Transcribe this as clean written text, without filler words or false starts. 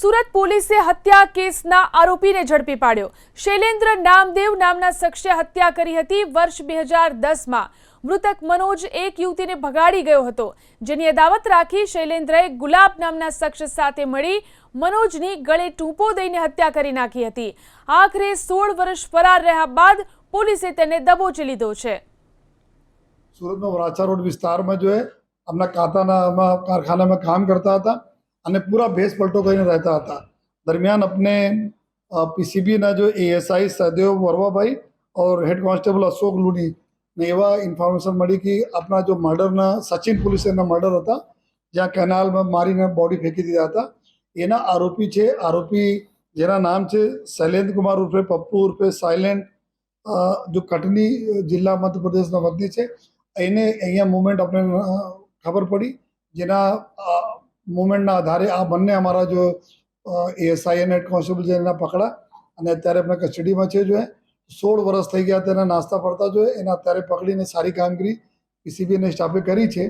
સુરત પોલીસે હત્યા કેસના આરોપીને ઝડપી પાડ્યો। શૈલેન્દ્ર નામદેવ નામના શખ્સે હત્યા કરી હતી। વર્ષ 2010માં મૃતક મનોજ એક યુવતીને ભગાડી ગયો હતો, જેની અદાવત રાખી શૈલેન્દ્રએ ગુલાબ નામના શખ્સ સાથે મળી મનોજની ગળે ટૂંપો દઈને હત્યા કરી નાખી હતી। આખરે 16 વર્ષ ફરાર રહ્યા બાદ પોલીસે તેને દબોચી લીધો છે। सूरत में वराछा रोड विस्तार में जो है अपना कारखाना में काम करता था અને પૂરા ભેસ પલટો કરીને રહેતા હતા। દરમિયાન अपने પીસીબીના जो એએસઆઈ સહદેવ વરવાભાઈ और हेड कांस्टेबल अशोक लूनी ने એવા ઇન્ફોર્મેશન મળી કે આપણા જો મર્ડરના સચિન પોલીસ એના મર્ડર હતા, જ્યાં કેનાલમાં મારીને બોડી ફેંકી દીધા હતા। એના આરોપી છે, આરોપી જેના નામ છે શૈલેન્દ્ર કુમાર ઉર્ફે પપ્પુ ઉર્ફે સાયલેન્ટ, જો કટની જિલ્લા મધ્ય પ્રદેશના વતની છે। એને અહીંયા મુવમેન્ટ આપણે ખબર પડી, જેના મુવમેન્ટના આધારે આ બંને અમારા જો એએસઆઈ અને હેડ કોન્સ્ટેબલ છે એના પકડા અને અત્યારે આપણે કસ્ટડીમાં છે। જો 16 વર્ષ થઈ ગયા તેના નાસ્તા પડતા જો એના અત્યારે પકડીને સારી કામગીરી પીસીબીને સ્ટાફે કરી છે।